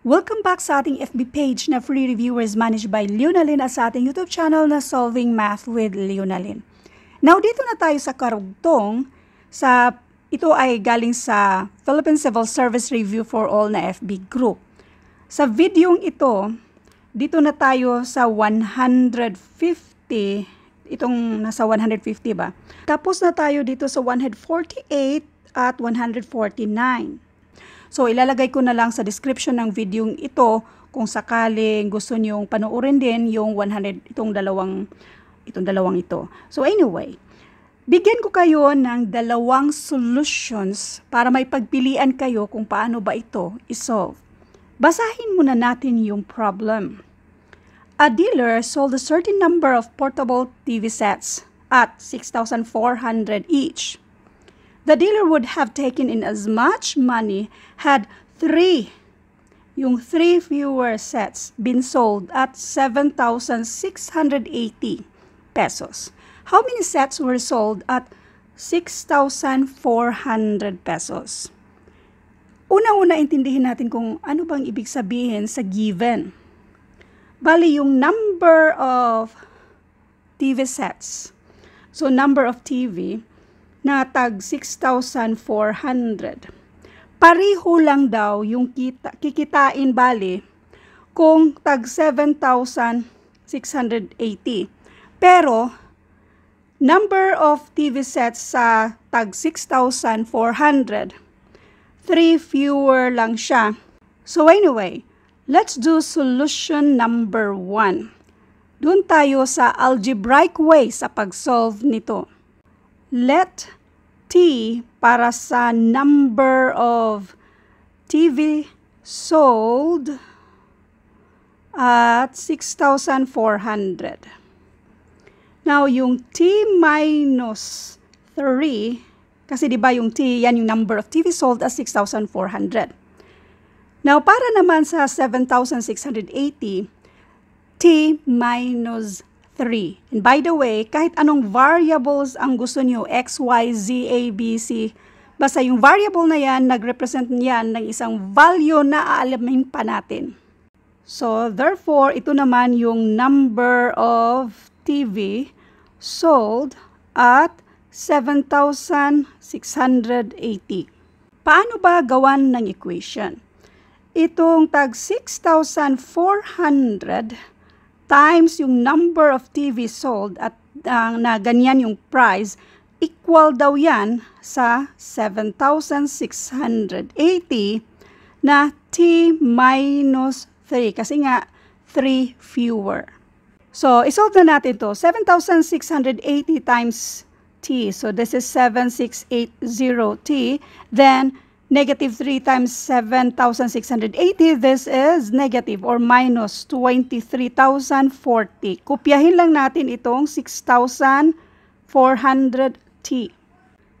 Welcome back sa ating FB page na free reviewers managed by Leonalyn at sa ating YouTube channel na Solving Math with Leonalyn. Now, dito na tayo sa karugtong. Ito ay galing sa Philippine Civil Service Review for All na FB group. Sa videong ito, dito na tayo sa 150, itong nasa 150 ba? Tapos na tayo dito sa 148 at 149. So, ilalagay ko na lang sa description ng video ito kung sakaling gusto nyong panoorin din yung 100, itong dalawang ito. So, anyway, bigyan ko kayo ng dalawang solutions para may pagpilian kayo kung paano ba ito isolve. Basahin muna natin yung problem. A dealer sold a certain number of portable TV sets at 6,400 each. The dealer would have taken in as much money had yung three viewer sets been sold at 7,680 pesos. How many sets were sold at 6,400 pesos? Una-una intindihin natin kung ano bang ibig sabihin sa given. Bali yung number of TV sets. So number of TV na tag 6,400. Pareho lang daw yung kikitain bali kung tag 7,680. Pero, number of TV sets sa tag 6,400, 3 fewer lang siya. So anyway, let's do solution number 1. Doon tayo sa algebraic way sa pag-solve nito. Let T para sa number of TV sold at 6,400. Now, yung T minus 3, kasi di ba yung T, yan yung number of TV sold at 6,400. Now, para naman sa 7,680, T minus 3. And by the way, kahit anong variables ang gusto nyo, X, Y, Z, A, B, C, basta yung variable na yan, nag-represent yan ng isang value na aalamin pa natin. So, therefore, ito naman yung number of TV sold at 7,680. Paano ba gawan ng equation? Itong tag 6,400 times yung number of TV sold at na ganyan yung price, equal daw yan sa 7,680 na T minus 3. Kasi nga, 3 fewer. So, isolve na natin to. 7,680 times T. So, this is 7,680T. Then, negative 3 times 7,680, this is negative or minus 23,040. Kopyahin lang natin itong 6,400T.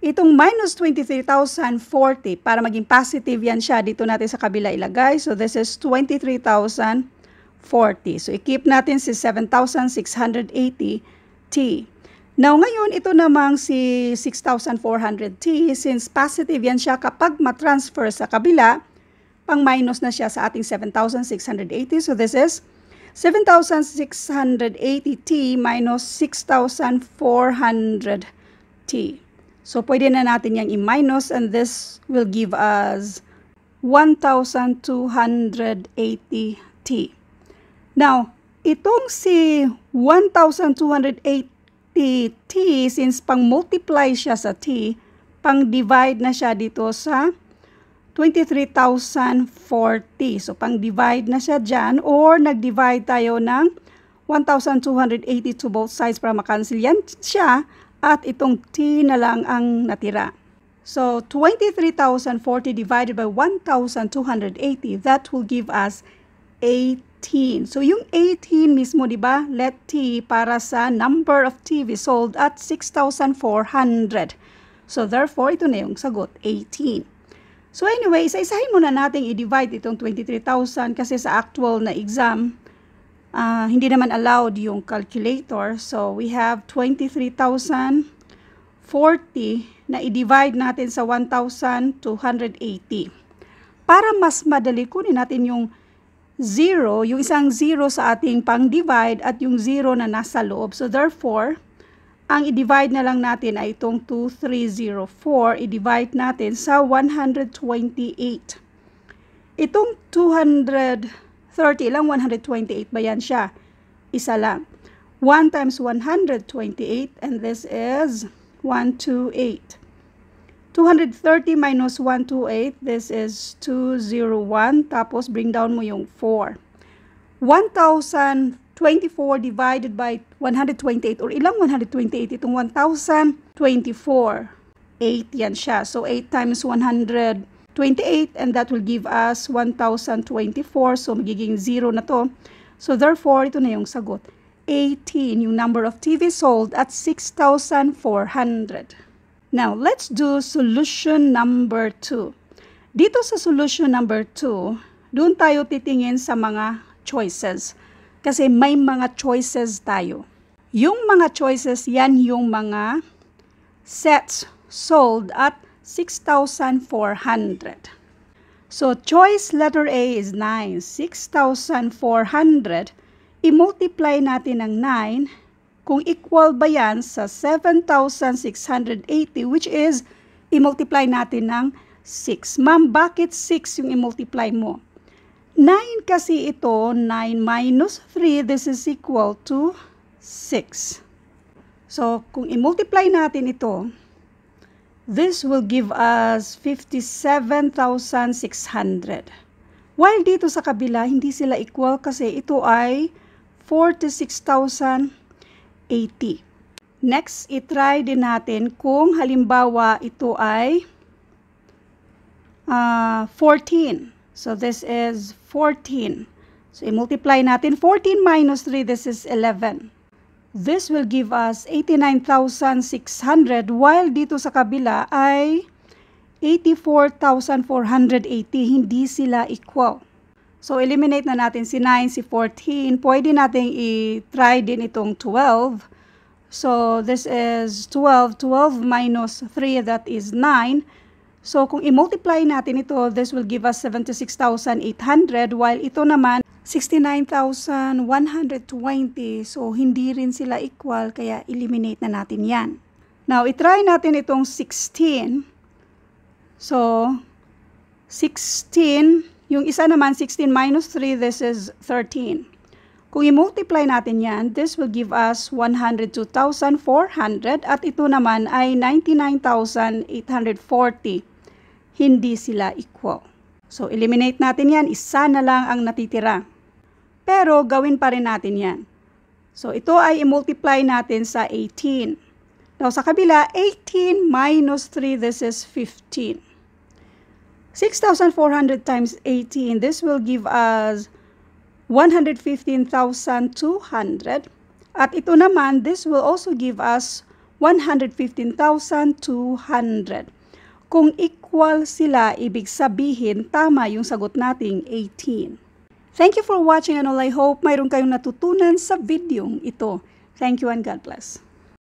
Itong minus 23,040, para maging positive yan siya, dito natin sa kabila ilagay. So, this is 23,040. So, i-keep natin si 7,680T. Now, ngayon, ito namang si 6,400T, since positive yan siya kapag matransfer sa kabila, pang minus na siya sa ating 7,680. So, this is 7,680T minus 6,400T. So, pwede na natin yang i-minus and this will give us 1,280T. Now, itong si 1,280T, since pang-multiply siya sa T, pang-divide na siya dito sa 23,040. So, pang-divide na siya dyan or nag-divide tayo ng 1,280 to both sides para makancel yan siya at itong T na lang ang natira. So, 23,040 divided by 1,280, that will give us 18. So, yung 18 mismo, di ba? Let T para sa number of TV sold at 6,400. So, therefore, ito na yung sagot, 18. So, anyway, isa-isahin muna natin i-divide itong 23,000 kasi sa actual na exam, hindi naman allowed yung calculator. So, we have 23,040 na i-divide natin sa 1,280. Para mas madali, kunin natin yung 0, yung isang 0 sa ating pang-divide at yung 0 na nasa loob. So therefore, ang i-divide na lang natin ay itong 2304, i-divide natin sa 128. Itong 230, ilang 128 ba yan siya? Isa lang. 1 times 128, and this is 128. 230 minus 128, this is 201, tapos bring down mo yung 4. 1,024 divided by 128, or ilang 128? Itong 1,024. 8 yan siya. So 8 times 128, and that will give us 1,024. So magiging 0 na to. So therefore, ito na yung sagot. 18, yung number of TV sold at 6,400. Now, let's do solution number 2. Dito sa solution number 2, doon tayo titingin sa mga choices. Kasi may mga choices tayo. Yung mga choices, yan yung mga sets sold at 6,400. So, choice letter A is 9. 6,400. I-multiply natin ng 9 kung equal ba yan sa 7,680, which is, i-multiply natin ng 6. Ma'am, bakit 6 yung i-multiply mo? 9 kasi ito, 9 minus 3, this is equal to 6. So, kung i-multiply natin ito, this will give us 57,600. While dito sa kabila, hindi sila equal kasi ito ay 46,080. Next, itry din natin kung halimbawa ito ay 14. So, this is 14. So, i-multiply natin. 14 minus 3, this is 11. This will give us 89,600 while dito sa kabila ay 84,480. Hindi sila equal. So, eliminate na natin si 9, si 14. Pwede natin i-try din itong 12. So, this is 12. 12 minus 3, that is 9. So, kung i-multiply natin ito, this will give us 76,800. While ito naman, 69,120. So, hindi rin sila equal, kaya eliminate na natin yan. Now, i-try natin itong 16. So, 16, yung isa naman, 16 minus 3, this is 13. Kung i-multiply natin yan, this will give us 102,400 at ito naman ay 99,840. Hindi sila equal. So, eliminate natin yan. Isa na lang ang natitira. Pero, gawin pa rin natin yan. So, ito ay i-multiply natin sa 18. Now, sa kabila, 18 minus 3, this is 15. 6,400 times 18, this will give us 115,200. At ito naman, this will also give us 115,200. Kung equal sila, ibig sabihin, tama yung sagot nating 18. Thank you for watching and all. I hope mayroon kayong natutunan sa videong ito. Thank you and God bless.